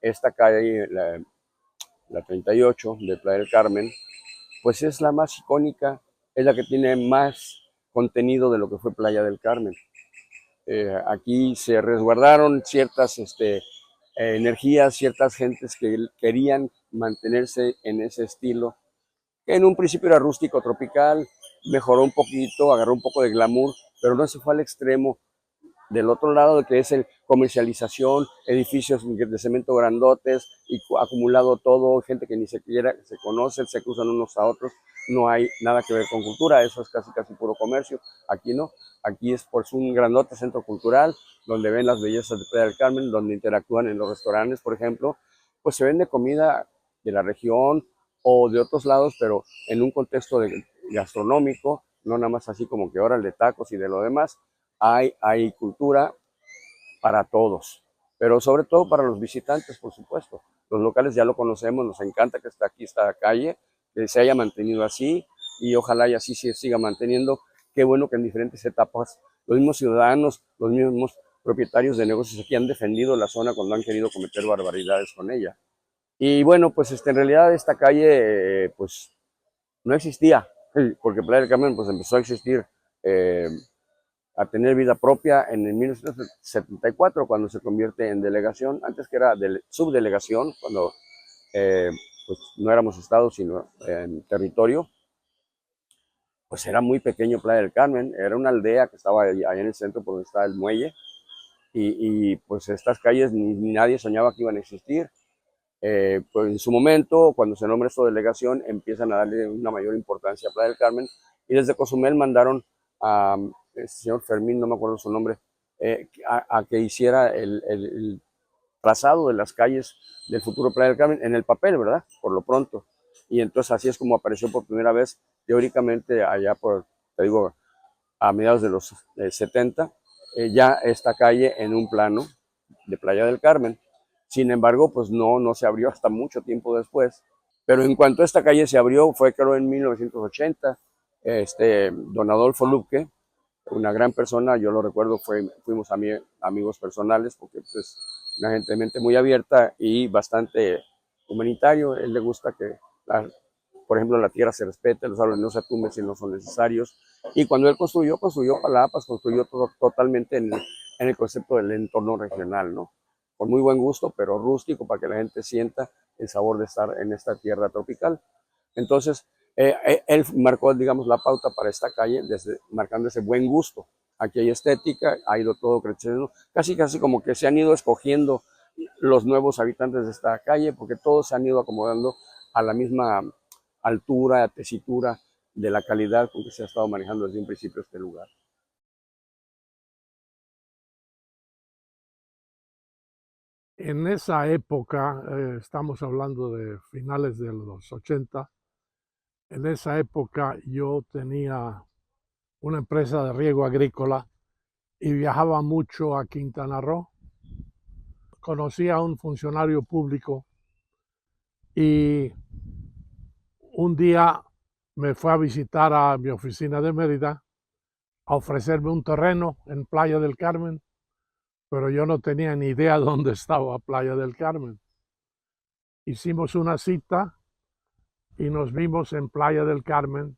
esta calle, la 38 de Playa del Carmen, pues es la más icónica, es la que tiene más contenido de lo que fue Playa del Carmen. Aquí se resguardaron ciertas energías, ciertas gentes que querían mantenerse en ese estilo, que en un principio era rústico, tropical, mejoró un poquito, agarró un poco de glamour, pero no se fue al extremo del otro lado, de que es el comercialización, edificios de cemento grandotes y acumulado todo, gente que ni siquiera se conoce, se cruzan unos a otros, no hay nada que ver con cultura, eso es casi puro comercio. Aquí no, aquí es por un grandote centro cultural donde ven las bellezas de Playa del Carmen, donde interactúan en los restaurantes, por ejemplo, pues se vende comida de la región o de otros lados, pero en un contexto gastronómico, no nada más así como que ahora el de tacos y de lo demás. Hay cultura para todos, pero sobre todo para los visitantes, por supuesto. Los locales ya lo conocemos, nos encanta que está aquí esta calle, que se haya mantenido así y ojalá y así se siga manteniendo. Qué bueno que en diferentes etapas los mismos ciudadanos, los mismos propietarios de negocios aquí han defendido la zona cuando han querido cometer barbaridades con ella. Y bueno, pues en realidad esta calle pues no existía, porque Playa del Carmen pues empezó a existir, a tener vida propia en el 1974, cuando se convierte en delegación, antes que era subdelegación, cuando eh, pues no éramos estado, sino en territorio. Pues era muy pequeño Playa del Carmen, era una aldea que estaba allá en el centro por donde está el muelle, pues estas calles ni nadie soñaba que iban a existir. Pues en su momento, cuando se nombra esta delegación, empiezan a darle una mayor importancia a Playa del Carmen, y desde Cozumel mandaron a el señor Fermín, no me acuerdo su nombre, a que hiciera el trazado de las calles del futuro Playa del Carmen en el papel, ¿verdad? Por lo pronto. Y entonces así es como apareció por primera vez, teóricamente, allá por, te digo, a mediados de los 70, ya esta calle en un plano de Playa del Carmen. Sin embargo, pues no se abrió hasta mucho tiempo después. Pero en cuanto esta calle se abrió, fue creo en 1980, don Adolfo Luque, una gran persona, yo lo recuerdo, fuimos amigos personales, porque pues una gente de mente muy abierta y bastante humanitario. Él le gusta que, por ejemplo, la tierra se respete, los árboles no se tumben si no son necesarios. Y cuando él construyó Palapas, construyó todo, totalmente en el concepto del entorno regional, ¿no? Con muy buen gusto, pero rústico, para que la gente sienta el sabor de estar en esta tierra tropical. Entonces, él marcó, digamos, la pauta para esta calle, marcando ese buen gusto. Aquí hay estética, ha ido todo creciendo, casi como que se han ido escogiendo los nuevos habitantes de esta calle, porque todos se han ido acomodando a la misma altura, tesitura de la calidad con que se ha estado manejando desde un principio este lugar. En esa época, estamos hablando de finales de los 80, en esa época yo tenía una empresa de riego agrícola y viajaba mucho a Quintana Roo. Conocí a un funcionario público y un día me fue a visitar a mi oficina de Mérida a ofrecerme un terreno en Playa del Carmen, pero yo no tenía ni idea dónde estaba Playa del Carmen. Hicimos una cita y nos vimos en Playa del Carmen,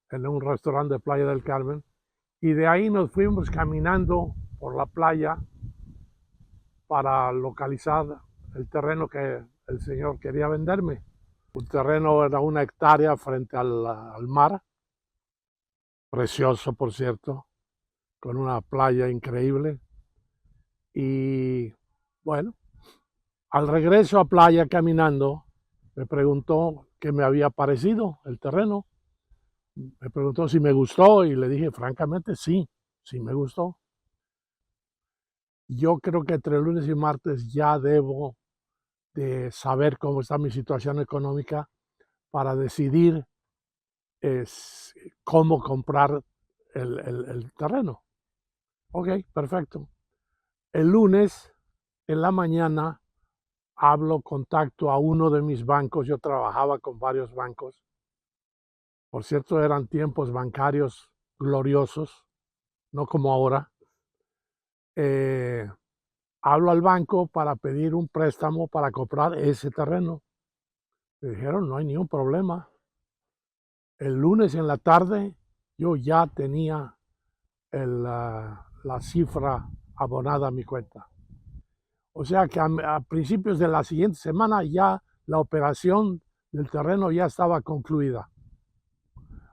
en un restaurante de Playa del Carmen, y de ahí nos fuimos caminando por la playa para localizar el terreno que el señor quería venderme. Un terreno era 1 hectárea frente al mar, precioso por cierto, con una playa increíble. Y bueno, al regreso a playa caminando, me preguntó qué me había parecido el terreno. Me preguntó si me gustó y le dije francamente sí, sí me gustó. Yo creo que entre lunes y martes ya debo de saber cómo está mi situación económica para decidir es, cómo comprar el terreno. Ok, perfecto. El lunes en la mañana contacto a uno de mis bancos. Yo trabajaba con varios bancos. Por cierto, eran tiempos bancarios gloriosos, no como ahora. hablo al banco para pedir un préstamo para comprar ese terreno. Me dijeron, no hay ningún problema. El lunes en la tarde yo ya tenía la cifra abonada a mi cuenta. O sea que a principios de la siguiente semana ya la operación del terreno ya estaba concluida.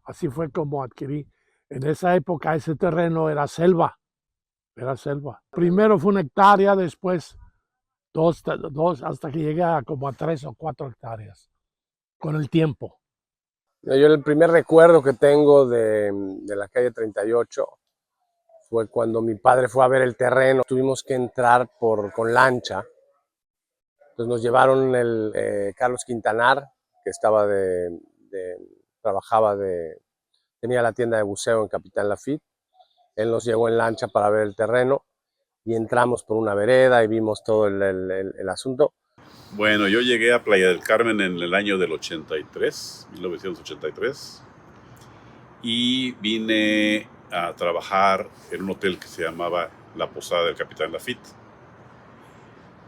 Así fue como adquirí. En esa época ese terreno era selva. Era selva. Primero fue 1 hectárea, después dos, hasta que llegué a como a 3 o 4 hectáreas con el tiempo. Yo el primer recuerdo que tengo de la calle 38 fue cuando mi padre fue a ver el terreno. Tuvimos que entrar con lancha. Entonces nos llevaron Carlos Quintanar, que tenía la tienda de buceo en Capitán Lafitte. Él nos llevó en lancha para ver el terreno y entramos por una vereda y vimos todo el asunto. Bueno, yo llegué a Playa del Carmen en el año del 83, 1983, y vine a trabajar en un hotel que se llamaba La Posada del Capitán Lafitte.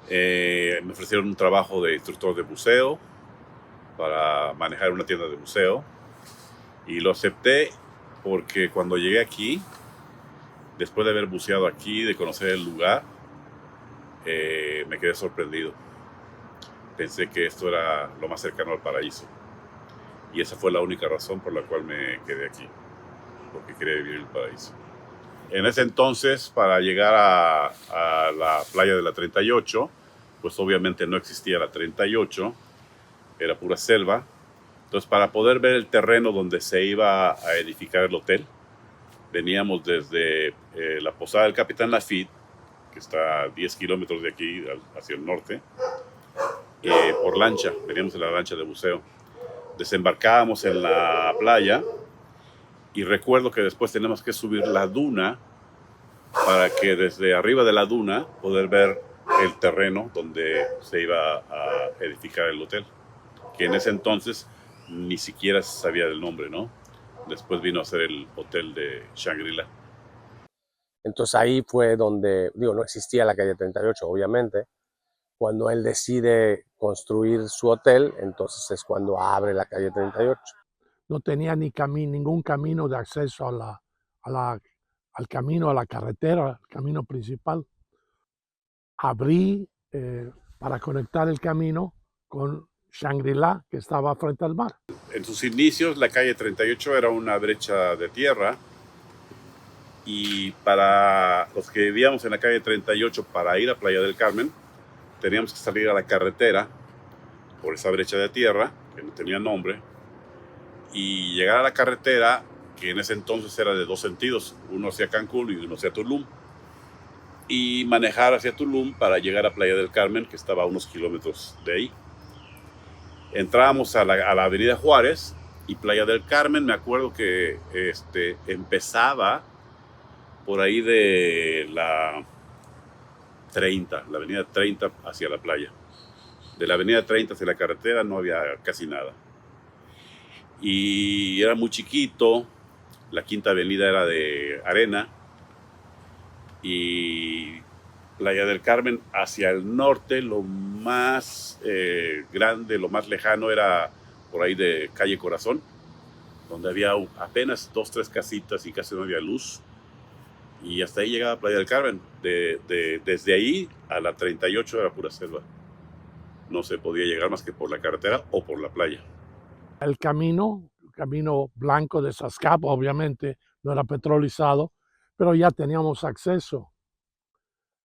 Me ofrecieron un trabajo de instructor de buceo para manejar una tienda de buceo y lo acepté porque cuando llegué aquí, después de haber buceado aquí, de conocer el lugar, me quedé sorprendido. Pensé que esto era lo más cercano al paraíso. Y esa fue la única razón por la cual me quedé aquí, porque quería vivir el paraíso. En ese entonces, para llegar a la playa de la 38, pues obviamente no existía la 38, era pura selva. Entonces, para poder ver el terreno donde se iba a edificar el hotel, veníamos desde la Posada del Capitán Lafitte, que está a 10 kilómetros de aquí hacia el norte, por lancha, veníamos en la lancha de buceo. Desembarcábamos en la playa y recuerdo que después teníamos que subir la duna para que desde arriba de la duna poder ver el terreno donde se iba a edificar el hotel, que en ese entonces ni siquiera se sabía del nombre, ¿no? Después vino a ser el hotel de Shangri-La. Entonces ahí fue donde, no existía la calle 38, obviamente. Cuando él decide construir su hotel, entonces es cuando abre la calle 38. No tenía ningún camino de acceso al camino, a la carretera, el camino principal. Abrí para conectar el camino con Shangri-La, que estaba frente al mar. En sus inicios, la calle 38 era una brecha de tierra y para los que vivíamos en la calle 38 para ir a Playa del Carmen, teníamos que salir a la carretera por esa brecha de tierra, que no tenía nombre, y llegar a la carretera, que en ese entonces era de 2 sentidos, uno hacia Cancún y uno hacia Tulum, y manejar hacia Tulum para llegar a Playa del Carmen, que estaba a unos kilómetros de ahí. Entrábamos a la avenida Juárez y Playa del Carmen, me acuerdo que empezaba por ahí de la 30, la avenida 30 hacia la playa. De la avenida 30 hacia la carretera no había casi nada. Y era muy chiquito, la quinta avenida era de arena y Playa del Carmen hacia el norte, lo más grande, lo más lejano era por ahí de Calle Corazón, donde había apenas 2, 3 casitas y casi no había luz. Y hasta ahí llegaba Playa del Carmen. Desde ahí a la 38 era pura selva. No se podía llegar más que por la carretera o por la playa. El camino blanco de Sascap, obviamente no era petrolizado, pero ya teníamos acceso.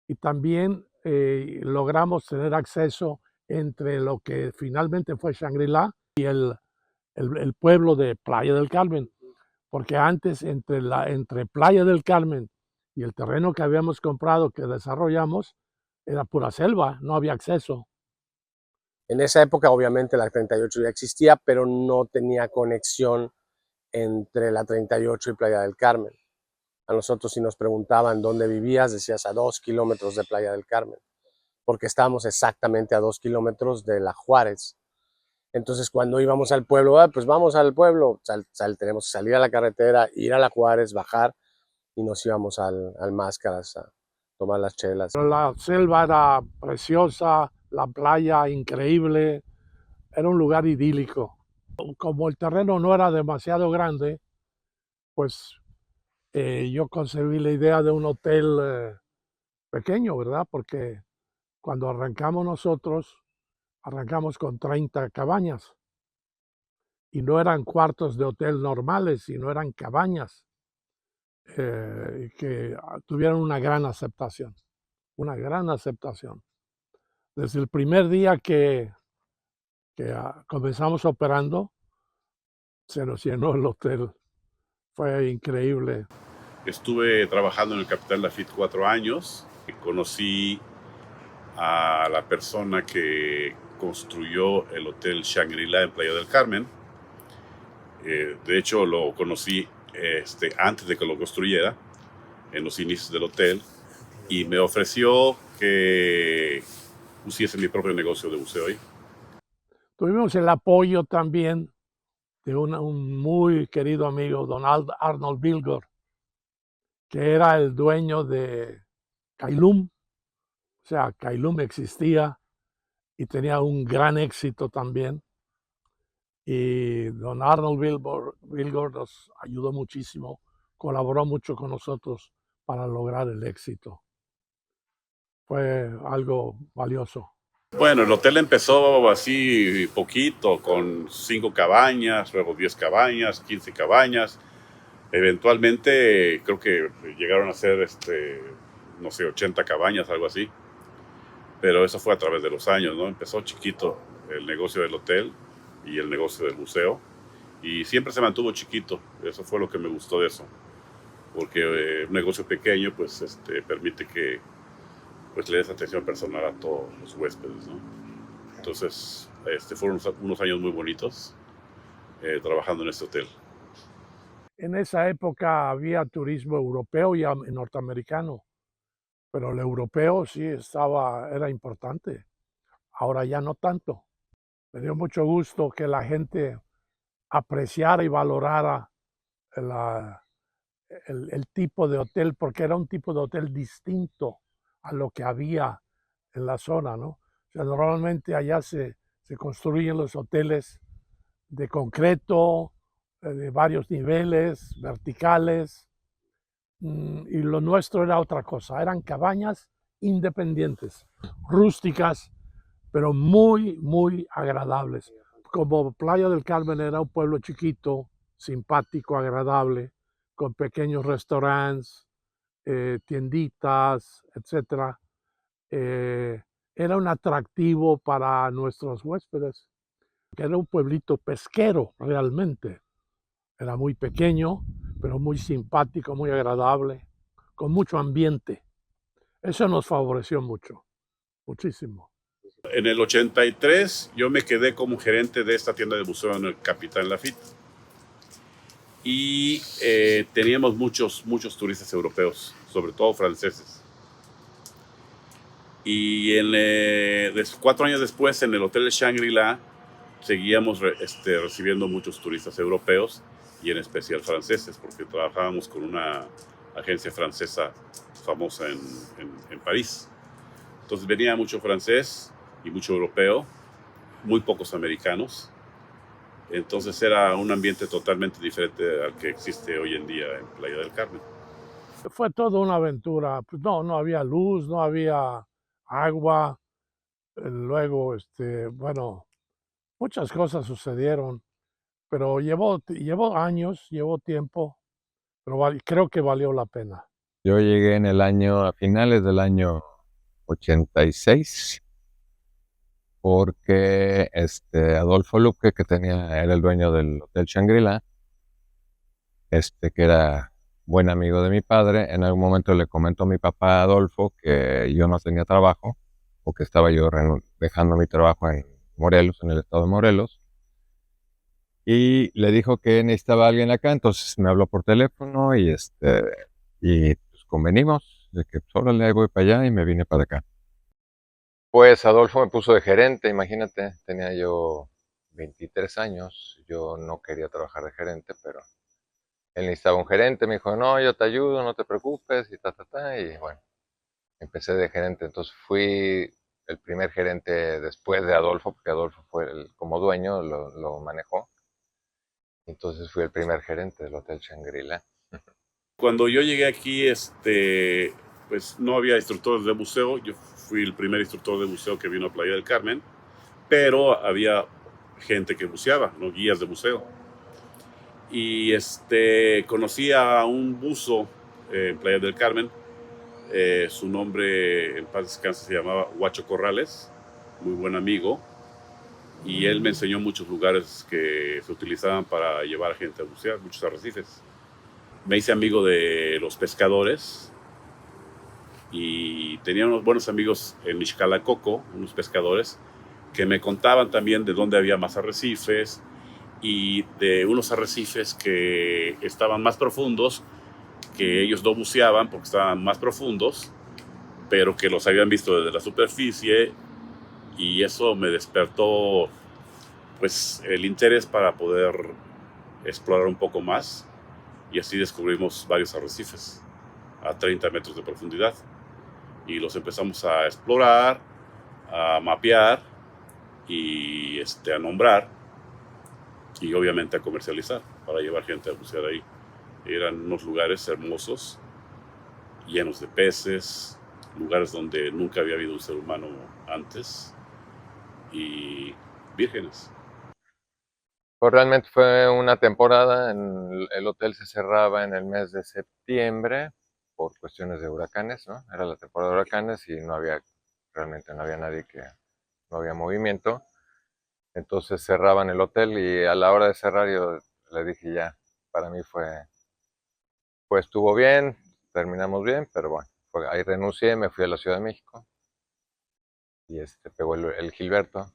Y también logramos tener acceso entre lo que finalmente fue Shangri-La y el pueblo de Playa del Carmen, porque antes entre Playa del Carmen y el terreno que habíamos comprado, que desarrollamos, era pura selva, no había acceso. En esa época obviamente la 38 ya existía, pero no tenía conexión entre la 38 y Playa del Carmen. A nosotros si nos preguntaban dónde vivías, decías a 2 kilómetros de Playa del Carmen, porque estábamos exactamente a 2 kilómetros de la Juárez. Entonces cuando íbamos al pueblo, pues vamos al pueblo, tenemos que salir a la carretera, ir a la Juárez, bajar y nos íbamos al Máscaras tomar las chelas. Pero la selva era preciosa, la playa increíble, era un lugar idílico. Como el terreno no era demasiado grande, pues yo concebí la idea de un hotel pequeño, ¿verdad? Porque cuando arrancamos nosotros, arrancamos con 30 cabañas y no eran cuartos de hotel normales, sino eran cabañas que tuvieron una gran aceptación, una gran aceptación. Desde el primer día que comenzamos operando, se nos llenó el hotel. Fue increíble. Estuve trabajando en el Capitán Lafitte 4 años. Conocí a la persona que construyó el Hotel Shangri-La en Playa del Carmen. De hecho, lo conocí antes de que lo construyera, en los inicios del hotel, y me ofreció que pusiese mi propio negocio de buceo ahí. Tuvimos el apoyo también de un muy querido amigo, don Arnold Bilgor, que era el dueño de Cailum. O sea, Cailum existía y tenía un gran éxito también. Y don Arnold Bilgor nos ayudó muchísimo, colaboró mucho con nosotros para lograr el éxito. Fue algo valioso. Bueno, el hotel empezó así poquito, con 5 cabañas, luego 10 cabañas, 15 cabañas. Eventualmente creo que llegaron a ser, no sé, 80 cabañas, algo así. Pero eso fue a través de los años, ¿no? Empezó chiquito el negocio del hotel y el negocio del museo. Y siempre se mantuvo chiquito. Eso fue lo que me gustó de eso. Porque un negocio pequeño, pues, permite que pues, le des atención personal a todos los huéspedes, ¿no? Entonces, fueron unos años muy bonitos trabajando en este hotel. En esa época había turismo europeo y norteamericano, pero el europeo sí era importante. Ahora ya no tanto. Me dio mucho gusto que la gente apreciara y valorara el tipo de hotel, porque era un tipo de hotel distinto a lo que había en la zona, ¿no? O sea, normalmente allá se construyen los hoteles de concreto, de varios niveles, verticales, y lo nuestro era otra cosa, eran cabañas independientes, rústicas, pero muy, muy agradables. Como Playa del Carmen era un pueblo chiquito, simpático, agradable, con pequeños restaurantes, tienditas, etcétera, era un atractivo para nuestros huéspedes. Era un pueblito pesquero realmente. Era muy pequeño, pero muy simpático, muy agradable, con mucho ambiente. Eso nos favoreció mucho, muchísimo. En el 83 yo me quedé como gerente de esta tienda de buceo en el Capitán Lafitte. Y teníamos muchos turistas europeos, sobre todo franceses. Y 4 años después, en el Hotel Shangri-La, seguíamos recibiendo muchos turistas europeos y en especial franceses, porque trabajábamos con una agencia francesa famosa en París. Entonces venía mucho francés y mucho europeo, muy pocos americanos. Entonces era un ambiente totalmente diferente al que existe hoy en día en Playa del Carmen. Fue toda una aventura. Pues no había luz, no había agua. Luego, bueno, muchas cosas sucedieron, pero llevó años, llevó tiempo, pero creo que valió la pena. Yo llegué a finales del año 86, porque Adolfo Luque, era el dueño del Hotel Shangri-La, que era buen amigo de mi padre, en algún momento le comentó a mi papá Adolfo que yo no tenía trabajo, o que estaba yo dejando mi trabajo en Morelos, en el estado de Morelos, y le dijo que necesitaba a alguien acá. Entonces me habló por teléfono y pues convenimos de que solo le voy para allá, y me vine para acá. Pues Adolfo me puso de gerente, imagínate, tenía yo 23 años, yo no quería trabajar de gerente, pero él necesitaba un gerente, me dijo, no, yo te ayudo, no te preocupes, y y bueno, empecé de gerente, entonces fui el primer gerente después de Adolfo, porque Adolfo fue como dueño, lo manejó. Entonces fui el primer gerente del Hotel Shangri-La. Cuando yo llegué aquí, pues no había instructores de buceo. Yo fui el primer instructor de buceo que vino a Playa del Carmen, pero había gente que buceaba, ¿no? Guías de buceo. Y conocí a un buzo en Playa del Carmen. Su nombre, en paz descanse, se llamaba Huacho Corrales, muy buen amigo. Y él me enseñó muchos lugares que se utilizaban para llevar a gente a bucear, muchos arrecifes. Me hice amigo de los pescadores y tenía unos buenos amigos en Ixcalacoco, unos pescadores, que me contaban también de dónde había más arrecifes y de unos arrecifes que estaban más profundos, que ellos no buceaban porque estaban más profundos, pero que los habían visto desde la superficie, y eso me despertó pues el interés para poder explorar un poco más, y así descubrimos varios arrecifes a 30 metros de profundidad y los empezamos a explorar, a mapear y a nombrar, y obviamente a comercializar para llevar gente a bucear ahí. Eran unos lugares hermosos, llenos de peces, lugares donde nunca había habido un ser humano antes, y vírgenes. Pues realmente fue una temporada, el hotel se cerraba en el mes de septiembre por cuestiones de huracanes, ¿no? Era la temporada de huracanes y realmente no había nadie, no había movimiento. Entonces cerraban el hotel y a la hora de cerrar yo le dije ya, para mí pues estuvo bien, terminamos bien, pero bueno, ahí renuncié, me fui a la Ciudad de México y pegó el Gilberto.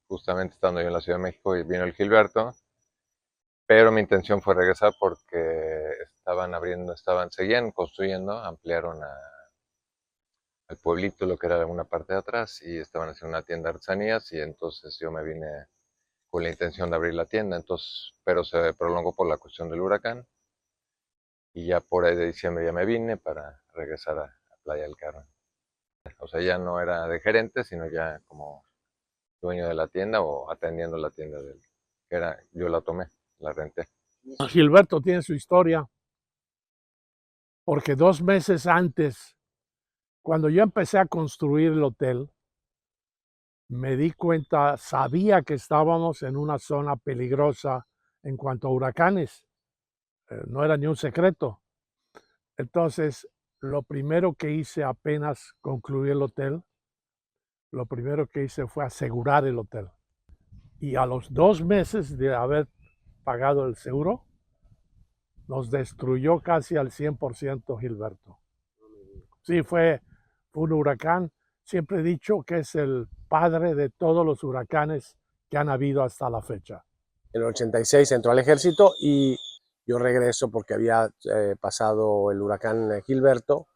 Justamente estando yo en la Ciudad de México y vino el Gilberto, pero mi intención fue regresar porque seguían construyendo, ampliaron al pueblito, lo que era una parte de atrás, y estaban haciendo una tienda de artesanías, y entonces yo me vine con la intención de abrir la tienda, entonces, pero se prolongó por la cuestión del huracán, y ya por ahí de diciembre ya me vine para regresar a Playa del Carmen. O sea, ya no era de gerente, sino ya como dueño de la tienda o atendiendo la tienda yo la tomé, la renté. Gilberto tiene su historia, porque 2 meses antes, cuando yo empecé a construir el hotel, me di cuenta, sabía que estábamos en una zona peligrosa en cuanto a huracanes. No era ni un secreto. Entonces, lo primero que hice apenas concluí el hotel, lo primero que hice fue asegurar el hotel. Y a los 2 meses de haber pagado el seguro, nos destruyó casi al 100% Gilberto. Sí, fue un huracán. Siempre he dicho que es el padre de todos los huracanes que han habido hasta la fecha. En el 86 entró al ejército y yo regreso porque había pasado el huracán Gilberto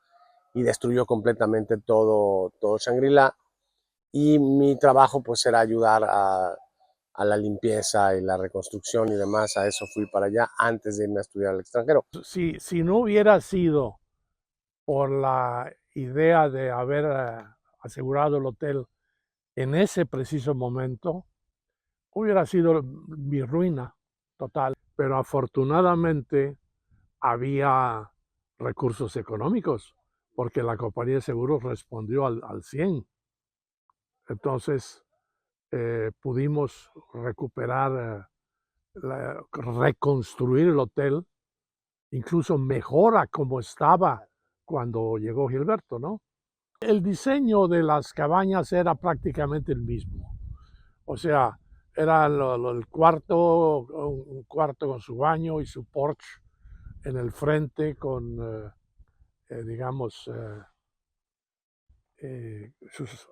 y destruyó completamente todo Shangri-La, y mi trabajo pues era ayudar a la limpieza y la reconstrucción y demás. A eso fui para allá antes de irme a estudiar al extranjero. Si no hubiera sido por la idea de haber asegurado el hotel en ese preciso momento, hubiera sido mi ruina total. Pero afortunadamente había recursos económicos, porque la compañía de seguros respondió al 100. Entonces pudimos recuperar, reconstruir el hotel, incluso mejor a como estaba cuando llegó Gilberto, ¿no? El diseño de las cabañas era prácticamente el mismo. O sea, era el cuarto, un cuarto con su baño y su porche en el frente con, digamos, sus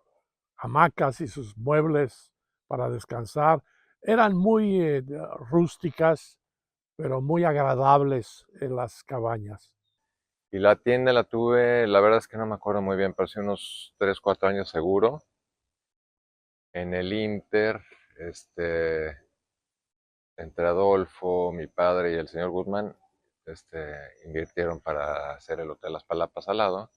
hamacas y sus muebles para descansar. Eran muy rústicas, pero muy agradables en las cabañas. Y la tienda la tuve, la verdad es que no me acuerdo muy bien, pero sí unos 3, 4 años seguro. En el Inter, entre Adolfo, mi padre y el señor Guzmán, invirtieron para hacer el Hotel Las Palapas al lado.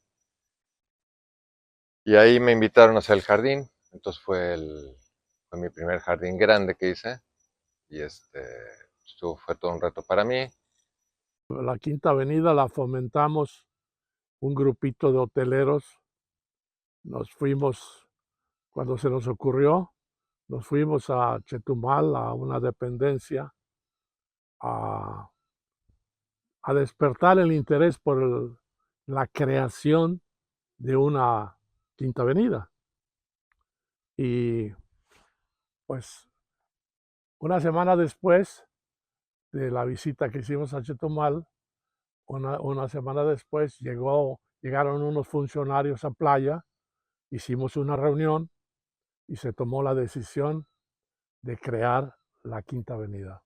Y ahí me invitaron a hacer el jardín, entonces fue mi primer jardín grande que hice, y fue todo un reto para mí. La Quinta Avenida la fomentamos un grupito de hoteleros. Nos fuimos, cuando se nos ocurrió, nos fuimos a Chetumal, a una dependencia, a, a despertar el interés por la creación de una Quinta Avenida. Y pues una semana después de la visita que hicimos a Chetumal, una semana después llegaron unos funcionarios a playa, hicimos una reunión y se tomó la decisión de crear la Quinta Avenida.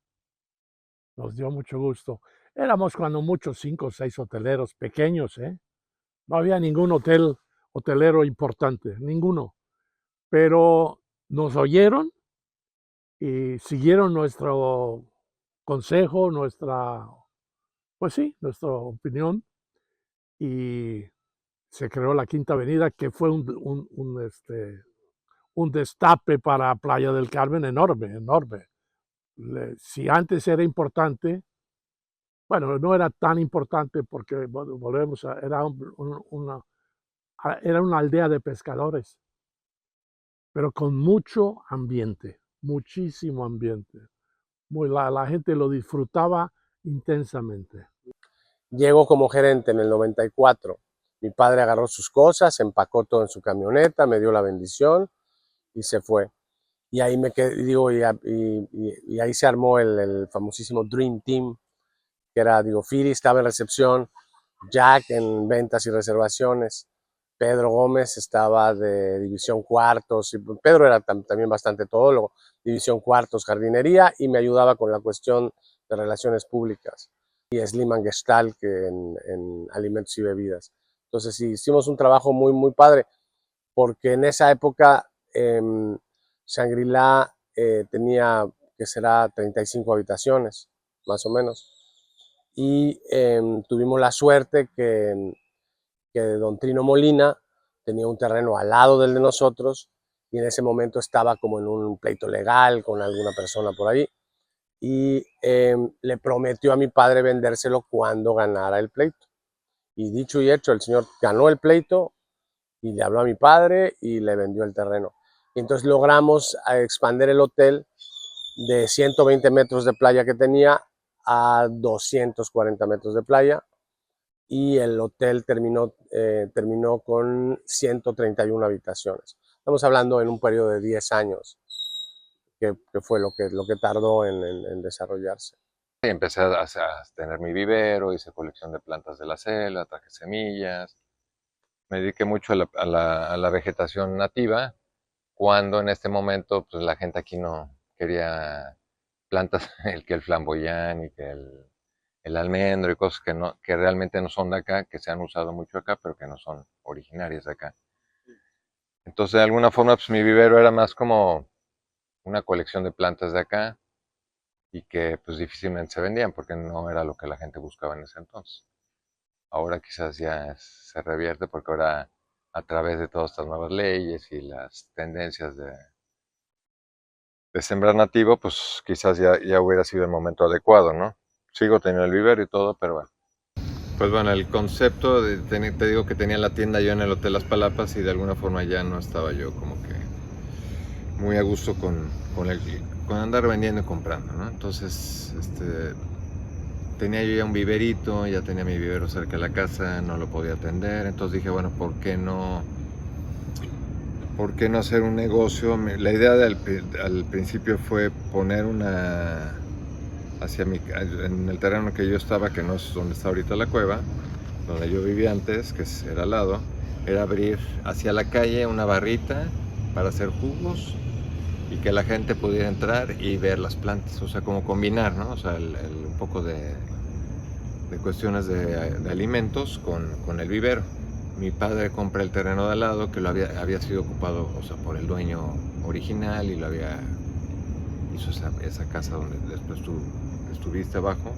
Nos dio mucho gusto. Éramos cuando mucho 5 o 6 hoteleros pequeños, ¿eh? No había ningún hotelero importante, ninguno. Pero nos oyeron y siguieron nuestro consejo, pues sí, nuestra opinión, y se creó la Quinta Avenida, que fue un destape para Playa del Carmen enorme, enorme. Si antes era importante, bueno, no era tan importante porque volvemos era una aldea de pescadores, pero con mucho ambiente, muchísimo ambiente. La gente lo disfrutaba intensamente. Llego como gerente en el 94. Mi padre agarró sus cosas, empacó todo en su camioneta, me dio la bendición y se fue. Y ahí me quedé, digo, y ahí se armó el famosísimo Dream Team, que era, digo, Firi estaba en recepción, Jack en ventas y reservaciones, Pedro Gómez estaba de división cuartos, y Pedro era también bastante todólogo, división cuartos, jardinería, y me ayudaba con la cuestión de relaciones públicas. Y Sliman Gestal, que en alimentos y bebidas. Entonces sí, hicimos un trabajo muy, muy padre, porque en esa época Shangri-La tenía, que será 35 habitaciones, más o menos. Y tuvimos la suerte que don Trino Molina tenía un terreno al lado del de nosotros, y en ese momento estaba como en un pleito legal con alguna persona por ahí, y le prometió a mi padre vendérselo cuando ganara el pleito. Y dicho y hecho, el señor ganó el pleito y le habló a mi padre y le vendió el terreno. Y entonces logramos expandir el hotel de 120 metros de playa que tenía a 240 metros de playa, y el hotel terminó con 131 habitaciones. Estamos hablando en un periodo de 10 años, que fue lo que tardó en desarrollarse. Y empecé a tener mi vivero, hice colección de plantas de la selva, traje semillas. Me dediqué mucho a la vegetación nativa, cuando en este momento pues, la gente aquí no quería plantas, el flamboyán y que el almendro y cosas que realmente no son de acá, que se han usado mucho acá, pero que no son originarias de acá. Entonces, de alguna forma, pues mi vivero era más como una colección de plantas de acá, y que pues difícilmente se vendían porque no era lo que la gente buscaba en ese entonces. Ahora quizás ya se revierte, porque ahora, a través de todas estas nuevas leyes y las tendencias de sembrar nativo, pues quizás ya hubiera sido el momento adecuado, ¿no? Sigo teniendo el vivero y todo, pero bueno. Pues bueno, el concepto, te digo que tenía la tienda yo en el Hotel Las Palapas, y de alguna forma ya no estaba yo como que muy a gusto con andar vendiendo y comprando, ¿no? Entonces, tenía yo ya un viverito, ya tenía mi vivero cerca de la casa, no lo podía atender, entonces dije, bueno, ¿por qué no hacer un negocio? La idea al principio fue poner en el terreno que yo estaba, que no es donde está ahorita la cueva, donde yo vivía antes, que era al lado, era abrir hacia la calle una barrita para hacer jugos, y que la gente pudiera entrar y ver las plantas, o sea, como combinar, ¿no? O sea, un poco de cuestiones de alimentos con el vivero. Mi padre compra el terreno de al lado, que había sido ocupado, o sea, por el dueño original, y hizo esa casa donde después tú estuviste abajo.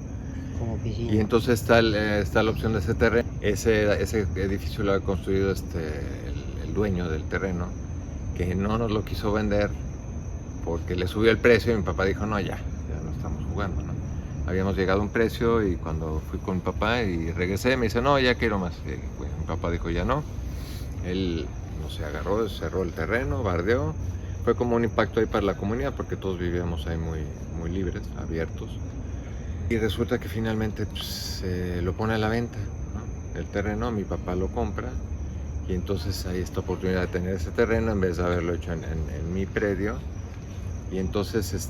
Y entonces está la opción de ese terreno. Ese edificio lo ha construido el el dueño del terreno, que no nos lo quiso vender porque le subió el precio y mi papá dijo, no, ya no estamos jugando, ¿no? Habíamos llegado a un precio y cuando fui con mi papá y regresé, me dice, no, ya quiero más. Y, bueno, mi papá dijo, ya no. Él, no sé, agarró, cerró el terreno, bardeó. Fue como un impacto ahí para la comunidad porque todos vivíamos ahí muy libres, abiertos. Y resulta que finalmente pues, se lo pone a la venta, ¿no? El terreno, mi papá lo compra y entonces hay esta oportunidad de tener ese terreno en vez de haberlo hecho en mi predio. Y entonces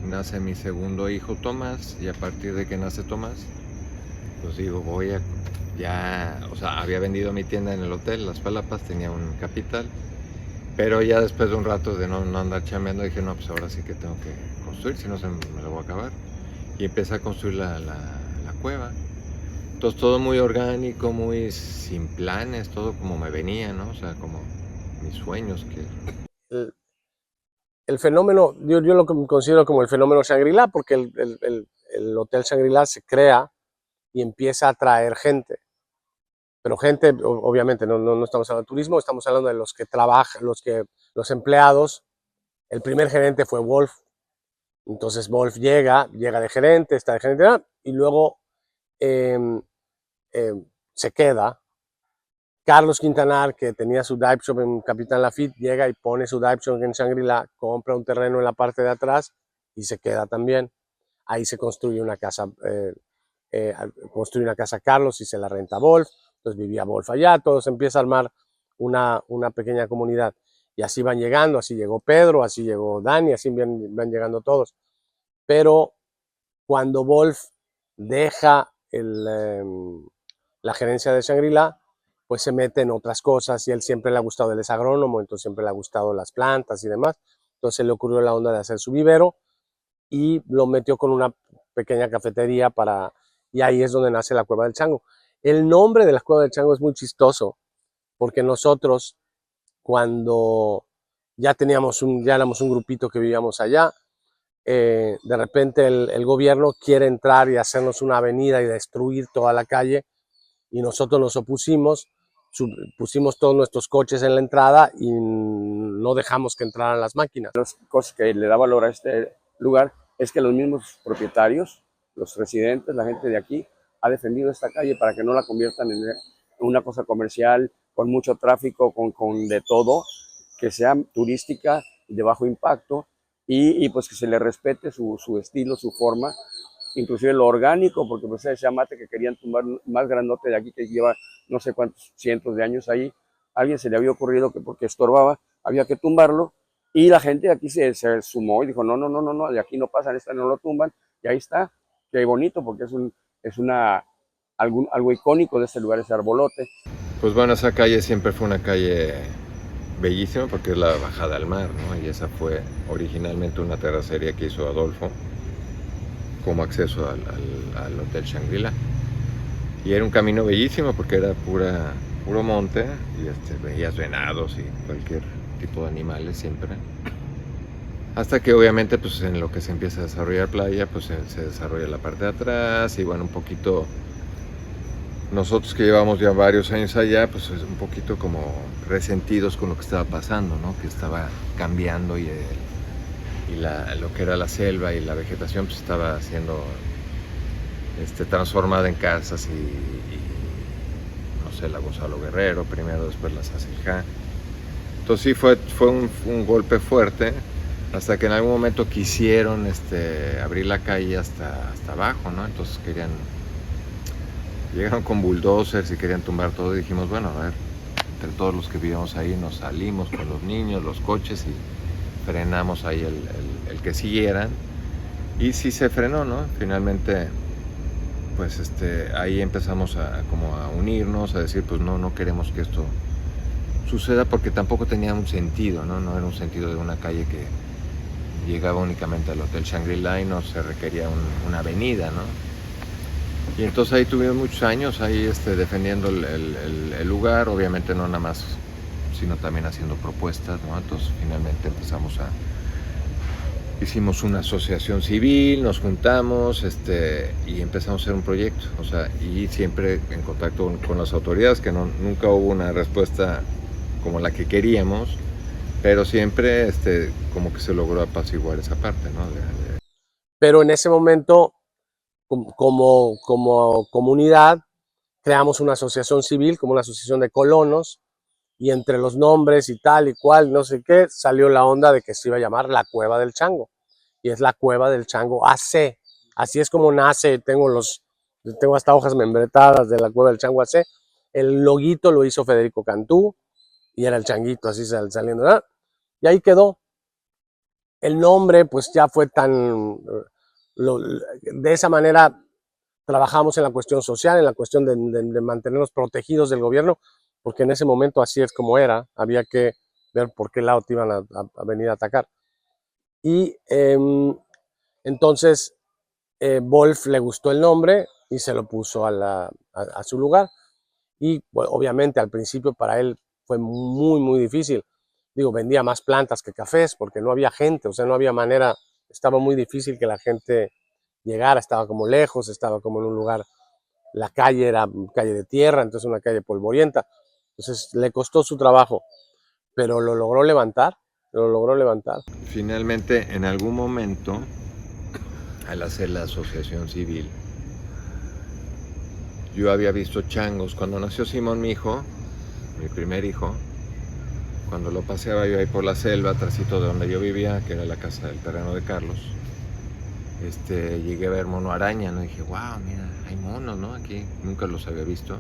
nace mi segundo hijo Tomás, y a partir de que nace Tomás, pues digo, o sea, había vendido mi tienda en el hotel, Las Palapas, tenía un capital, pero ya después de un rato de no andar chambeando, dije, no, pues ahora sí que tengo que construir, si no me lo voy a acabar. Y empecé a construir la cueva. Entonces todo muy orgánico, muy sin planes, todo como me venía, ¿no? O sea, como mis sueños que... El fenómeno, yo lo considero como el fenómeno Shangri-La, porque el Hotel Shangri-La se crea y empieza a atraer gente. Pero gente, obviamente, no estamos hablando de turismo, estamos hablando de los que trabajan, los empleados. El primer gerente fue Wolf. Entonces Wolf llega de gerente, está de gerente, y luego se queda. Carlos Quintanar, que tenía su dive shop en Capitán Lafitte, llega y pone su dive shop en Shangri-La, compra un terreno en la parte de atrás y se queda también. Ahí se construye una casa, Carlos y se la renta Wolf. Entonces vivía Wolf allá, todo se empieza a armar una pequeña comunidad. Y así van llegando, así llegó Pedro, así llegó Dani, así van llegando todos. Pero cuando Wolf deja la gerencia de Shangri-La, pues se mete en otras cosas y él siempre le ha gustado, él es agrónomo, entonces siempre le ha gustado las plantas y demás. Entonces le ocurrió la onda de hacer su vivero y lo metió con una pequeña cafetería y ahí es donde nace la Cueva del Chango. El nombre de la Cueva del Chango es muy chistoso porque nosotros cuando ya éramos un grupito que vivíamos allá, de repente el gobierno quiere entrar y hacernos una avenida y destruir toda la calle y nosotros nos opusimos, pusimos todos nuestros coches en la entrada y no dejamos que entraran las máquinas. Las cosas que le da valor a este lugar es que los mismos propietarios, los residentes, la gente de aquí, ha defendido esta calle para que no la conviertan en una cosa comercial, con mucho tráfico, con de todo, que sea turística, de bajo impacto, y pues que se le respete su estilo, su forma, inclusive lo orgánico, porque pues ese amate que querían tumbar más grandote de aquí, que lleva no sé cuántos cientos de años ahí, a alguien se le había ocurrido que porque estorbaba había que tumbarlo, y la gente de aquí se sumó y dijo, no, de aquí no pasan, esta no lo tumban, y ahí está, qué bonito, porque es algo icónico de este lugar, ese arbolote. Pues bueno, esa calle siempre fue una calle bellísima porque es la bajada al mar, ¿no? Y esa fue originalmente una terracería que hizo Adolfo como acceso al Hotel Shangri-La. Y era un camino bellísimo porque era puro monte y veías venados y cualquier tipo de animales siempre. Hasta que obviamente pues en lo que se empieza a desarrollar playa, pues se desarrolla la parte de atrás y bueno, un poquito... Nosotros que llevamos ya varios años allá, pues un poquito como resentidos con lo que estaba pasando, ¿no? Que estaba cambiando y lo que era la selva y la vegetación pues estaba siendo transformada en casas y no sé, la Gonzalo Guerrero primero, después la Sacilja. Entonces sí fue un golpe fuerte hasta que en algún momento quisieron abrir la calle hasta abajo, ¿no? Entonces llegaron con bulldozers y querían tumbar todo y dijimos, bueno, a ver, entre todos los que vivíamos ahí nos salimos con los niños, los coches y frenamos ahí el que siguieran y sí se frenó, ¿no? Finalmente, pues ahí empezamos a unirnos, a decir, pues no queremos que esto suceda porque tampoco tenía un sentido, ¿no? No era un sentido de una calle que llegaba únicamente al Hotel Shangri-La y no se requería una avenida, ¿no? Y entonces ahí tuvimos muchos años ahí defendiendo el lugar, obviamente no nada más, sino también haciendo propuestas, ¿no? Entonces finalmente hicimos una asociación civil, nos juntamos y empezamos a hacer un proyecto, o sea, y siempre en contacto con las autoridades, que nunca hubo una respuesta como la que queríamos, pero siempre como que se logró apaciguar esa parte, ¿no? Pero en ese momento, como comunidad, creamos una asociación civil, como una asociación de colonos, y entre los nombres y tal y cual, no sé qué, salió la onda de que se iba a llamar la Cueva del Chango. Y es la Cueva del Chango AC. Así es como nace, tengo hasta hojas membretadas de la Cueva del Chango AC. El loguito lo hizo Federico Cantú y era el changuito así saliendo, ¿verdad? Y ahí quedó. El nombre pues ya fue de esa manera trabajamos en la cuestión social, en la cuestión de mantenernos protegidos del gobierno, porque en ese momento así es como era, había que ver por qué lado te iban a venir a atacar. Y entonces Wolf le gustó el nombre y se lo puso a su lugar. Y bueno, obviamente al principio para él fue muy, muy difícil. Digo, vendía más plantas que cafés porque no había gente, o sea, no había manera, estaba muy difícil que la gente llegara, estaba como lejos, estaba como en un lugar, la calle era calle de tierra, entonces una calle polvorienta. Entonces le costó su trabajo, pero lo logró levantar, Finalmente, en algún momento, al hacer la asociación civil, yo había visto changos. Cuando nació Simón, mi hijo, mi primer hijo, cuando lo paseaba yo ahí por la selva, trasito de donde yo vivía, que era la casa del terreno de Carlos, llegué a ver mono araña, ¿no? Y dije, wow, mira, hay monos, ¿no? Aquí, nunca los había visto.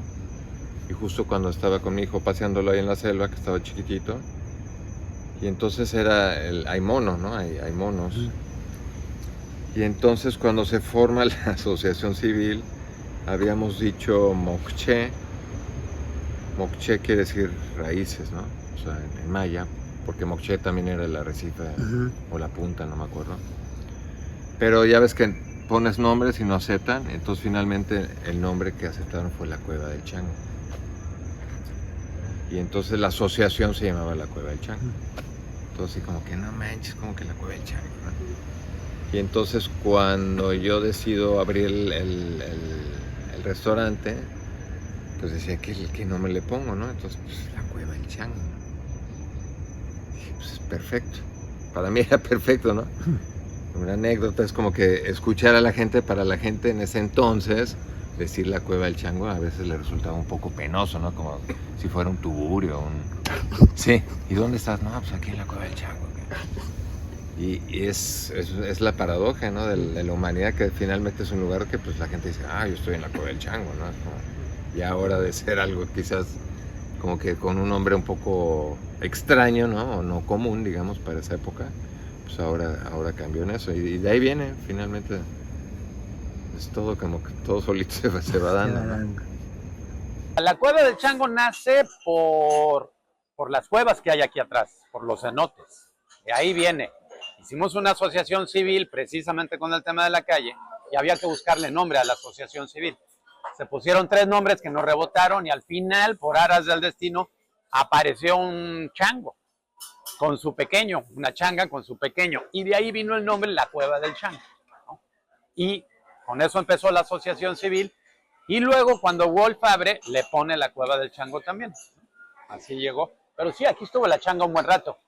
Y justo cuando estaba con mi hijo paseándolo ahí en la selva, que estaba chiquitito, y entonces hay monos, ¿no? Hay monos. Y entonces cuando se forma la asociación civil, habíamos dicho Mocché. Mocché quiere decir raíces, ¿no? O sea, en maya, porque Mocché también era el arrecife o la punta, no me acuerdo. Pero ya ves que pones nombres y no aceptan, entonces finalmente el nombre que aceptaron fue la Cueva del Chango. Y entonces la asociación se llamaba la Cueva del Chango. Entonces como que no manches, como que la Cueva del Chango, ¿no? Y entonces cuando yo decido abrir el restaurante, pues decía, ¿qué nombre le pongo, no? Entonces, pues la Cueva del Chango. Dije, pues es perfecto. Para mí era perfecto, ¿no? Una anécdota es como que escuchar a la gente, para la gente en ese entonces, decir la Cueva del Chango a veces le resultaba un poco penoso, ¿no? Como si fuera un tugurio, Sí, ¿y dónde estás? No, pues aquí en la Cueva del Chango. Y es la paradoja, ¿no? De la humanidad, que finalmente es un lugar que pues la gente dice, yo estoy en la Cueva del Chango, ¿no? Es como, ya ahora de ser algo quizás como que con un nombre un poco extraño, ¿no? O no común, digamos, para esa época, pues ahora cambió en eso. Y de ahí viene, finalmente, es todo como que todo solito se va dando, ¿no? La Cueva del Chango nace por las cuevas que hay aquí atrás, por los cenotes. De ahí viene. Hicimos una asociación civil precisamente con el tema de la calle y había que buscarle nombre a la asociación civil. Se pusieron 3 nombres que nos rebotaron y al final, por aras del destino, apareció un chango con su pequeño, una changa con su pequeño. Y de ahí vino el nombre La Cueva del Chango, ¿no? Y con eso empezó la asociación civil. Y luego cuando Wolf abre, le pone La Cueva del Chango también. Así llegó. Pero sí, aquí estuvo la changa un buen rato.